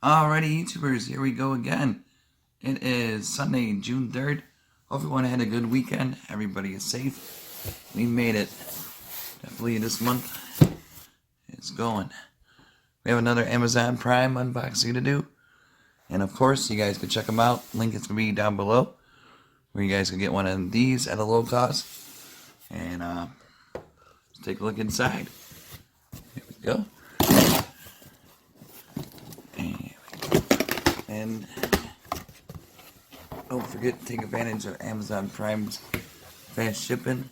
Alrighty, YouTubers, here we go again. It is Sunday, June 3rd. Hope everyone had a good weekend. Everybody is safe. We made it. Definitely this month. It's going. We have another Amazon Prime unboxing to do. And of course, you guys can check them out. Link is going to be down below, where you guys can get one of these at a low cost. And let's take a look inside. Here we go. And don't forget to take advantage of Amazon Prime's fast shipping.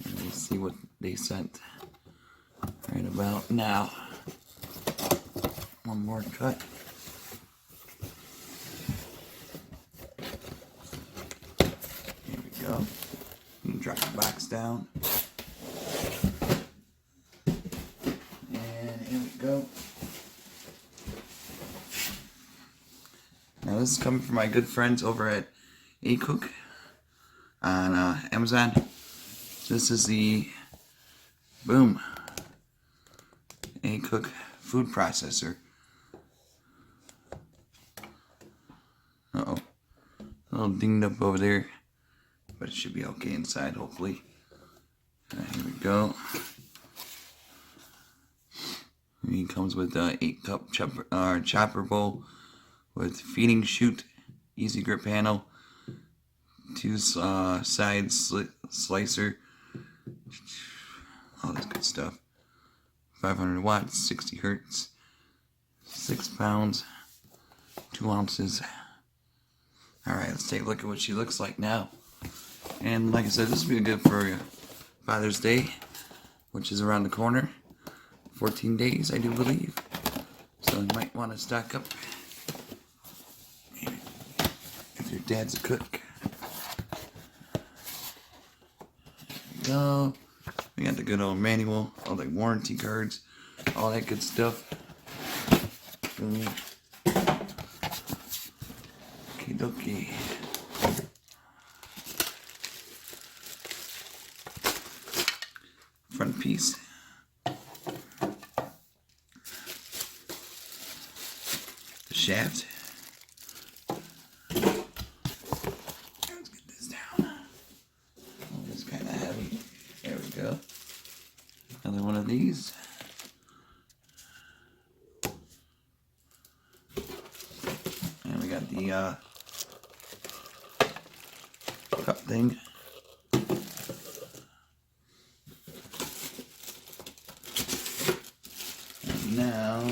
And we'll see what they sent right about now. One more cut. Here we go. You can drop the box down. And here we go. Now this is coming from my good friends over at Aicok on Amazon. This is the boom Aicok food processor. Uh-oh. A little dinged up over there, but it should be okay inside, hopefully. Here we go. It comes with an 8-cup chopper bowl with feeding chute, easy grip handle, 2 side slicer, all this good stuff. 500 watts, 60 hertz, 6 pounds, 2 ounces. Alright, let's take a look at what she looks like now. And like I said, this will be good for Father's Day, which is around the corner. 14 days, I do believe. So you might want to stock up if your dad's a cook. There we go. We got the good old manual, all the warranty cards, all that good stuff. Okie dokie. Front piece. The shaft. Let's get this down. Oh, it's kind of heavy. There we go. Another one of these. And we got the cup thing. And now we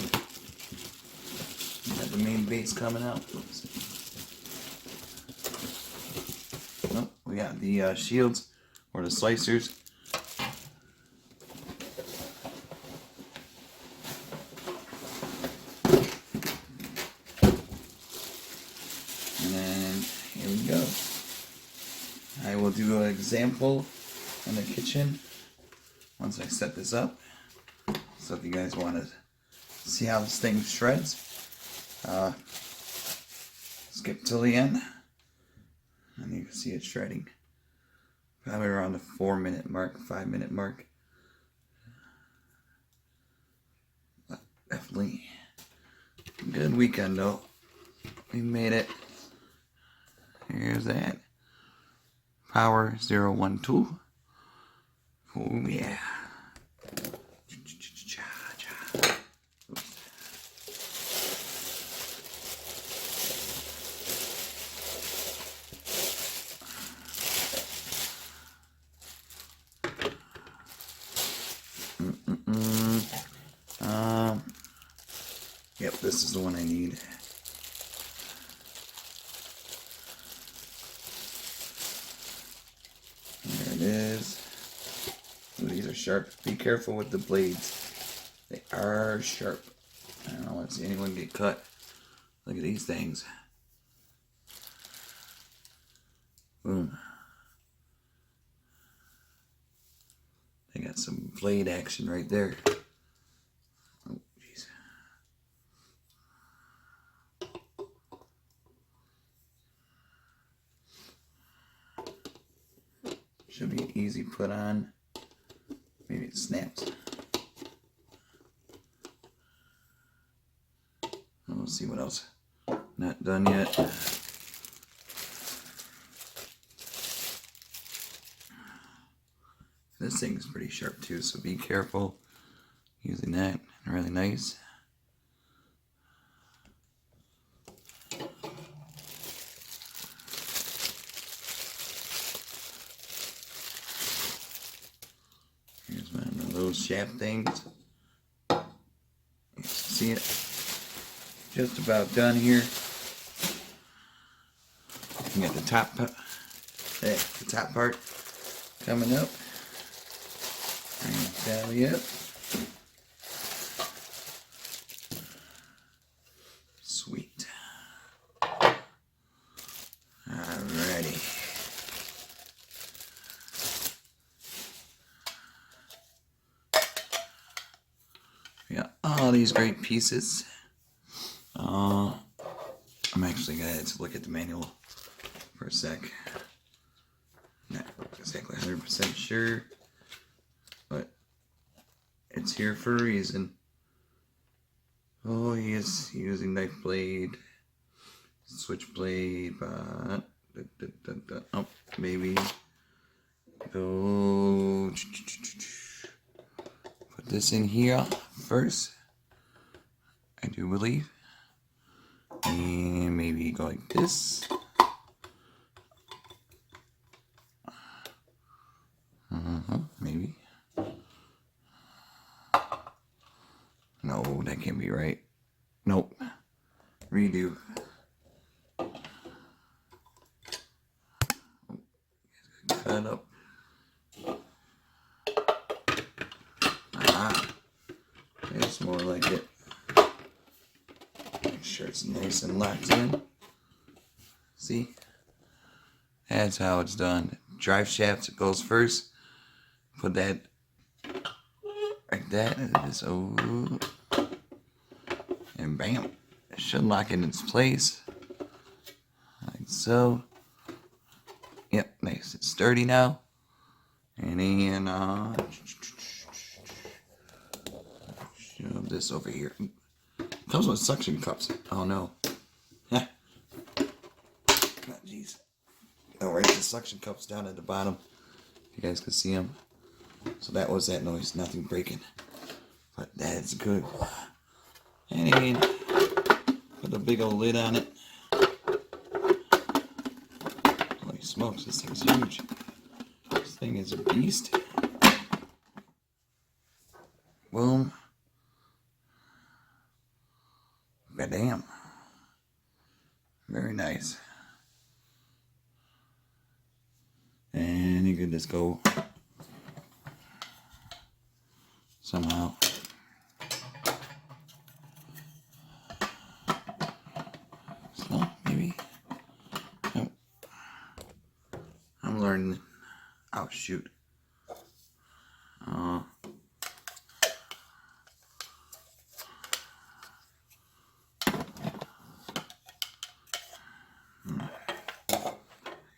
got the main base coming out. Oops. Oh, we got the shields or the slicers. And then here we go. I will do an example in the kitchen once I set this up. So if you guys want to see how this thing shreds, skip till the end and you can see it shredding. Probably around the 4-minute mark, 5-minute mark. But definitely a good weekend though. We made it. Here's that. Power 012. Oh yeah. Yep, this is the one I need. There it is. Ooh, these are sharp. Be careful with the blades. They are sharp. I don't want to see anyone get cut. Look at these things. Boom. They got some blade action right there. Oh, jeez. Should be easy put on. Maybe it snaps. We'll see what else. Not done yet. This thing is pretty sharp too, so be careful using that. Really nice. Here's one of those shaft things. You can see it. Just about done here. You got the top part coming up. Tally up. Sweet. Alrighty. We got all these great pieces. I'm actually gonna have to look at the manual for a sec. Not exactly 100% sure, but it's here for a reason. Oh, he is using knife blade, switchblade, oh, maybe go put this in here first, I do believe, and maybe go like this. Maybe. No, that can't be right. Nope. Redo. Cut up. It's more like it. Make sure it's nice and locked in. See? That's how it's done. Drive shaft goes first. Put that like that, and just and bam, it should lock in its place, like so. Yep, nice and sturdy now. And then shove this over here. Comes with suction cups. Oh no. Yeah. Oh, jeez. Oh, right, the suction cups down at the bottom. You guys can see them. So that was that noise, nothing breaking. But that's good. And then put a big old lid on it. Holy smokes, this thing's huge. This thing is a beast. Boom. Goddamn. Very nice. And you can just go somehow. So maybe. Oh. I'm learning. Oh shoot.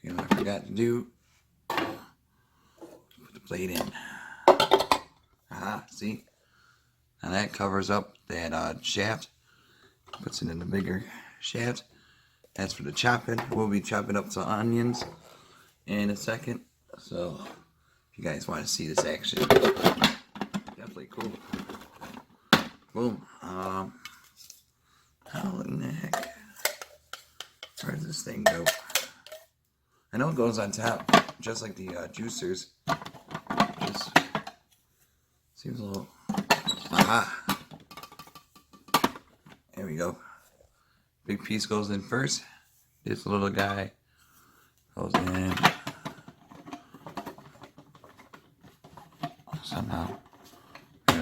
You know what I forgot to do? Put the plate in. See? Now that covers up that shaft. Puts it in the bigger shaft. That's for the chopping. We'll be chopping up some onions in a second. So, if you guys want to see this action, definitely cool. Boom. How in the heck? Where does this thing go? I know it goes on top, just like the juicers. Just seems a little. Aha! There we go. Big piece goes in first. This little guy goes in somehow.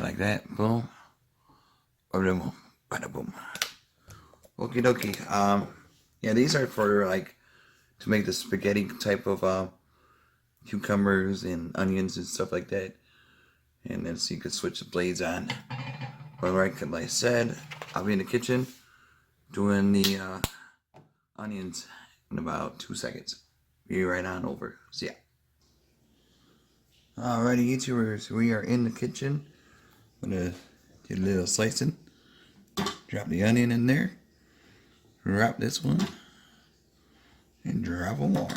Like that. Boom. Bada boom. Bada boom. Okie dokie. Yeah, these are for like to make the spaghetti type of cucumbers and onions and stuff like that. And then so you could switch the blades on. But like I said, I'll be in the kitchen doing the onions in about 2 seconds. Be right on over. See ya. Alrighty, YouTubers, we are in the kitchen. I'm gonna do a little slicing. Drop the onion in there. Drop this one. And drop one more.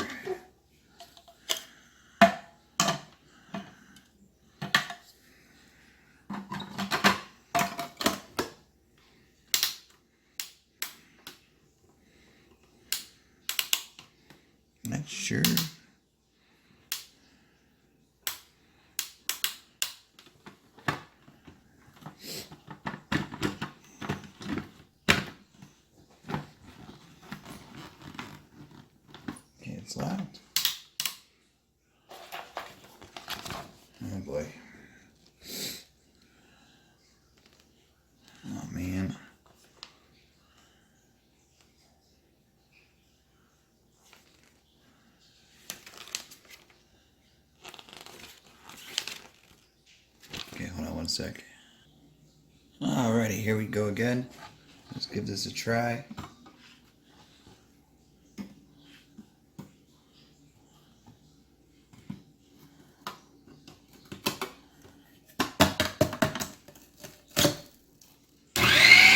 Not sure. Okay, it's locked. Oh boy. Oh man. Okay, hold on one sec. Alrighty, here we go again. Let's give this a try.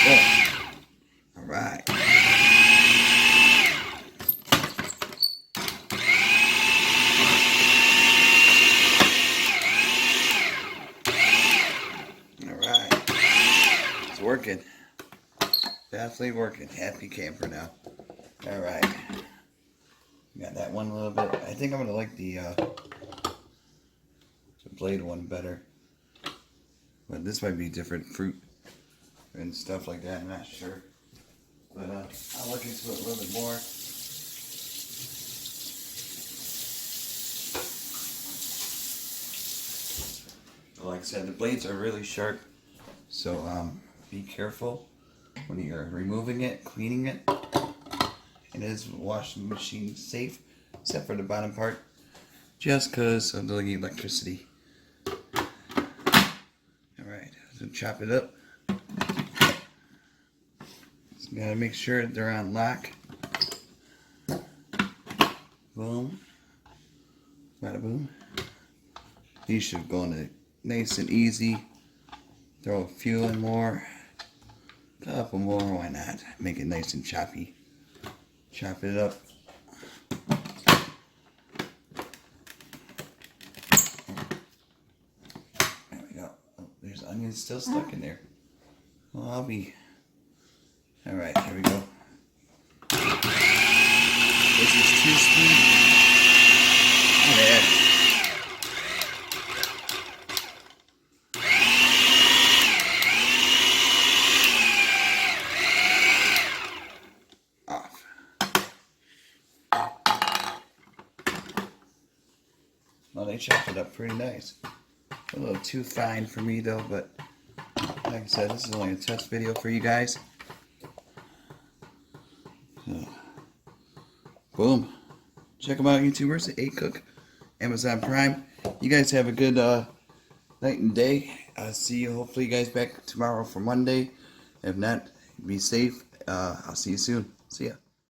Oh, alright. Alright. It's working. Definitely working. Happy camper now. Alright. Got that one a little bit. I think I'm gonna like the blade one better. But this might be different fruit and stuff like that. I'm not sure. But I'll look into it a little bit more. Like I said, the blades are really sharp. So be careful when you're removing it, cleaning it. It is washing machine safe, except for the bottom part, just because of the electricity. Alright, so chop it up. So gotta make sure they're on lock. Boom. Bada boom. These should go in it nice and easy. Throw a few in more. A couple more, why not? Make it nice and choppy. Chop it up. There we go. Oh, there's onions still stuck in there. Well, I'll be... Alright, here we go. This is too sweet. Oh, yeah. Well, they chopped it up pretty nice. A little too fine for me though, but like I said, this is only a test video for you guys. So, boom. Check them out, YouTubers. Aicok, Amazon Prime. You guys have a good night and day. See you, hopefully you guys back tomorrow for Monday. If not, be safe. I'll see you soon. See ya.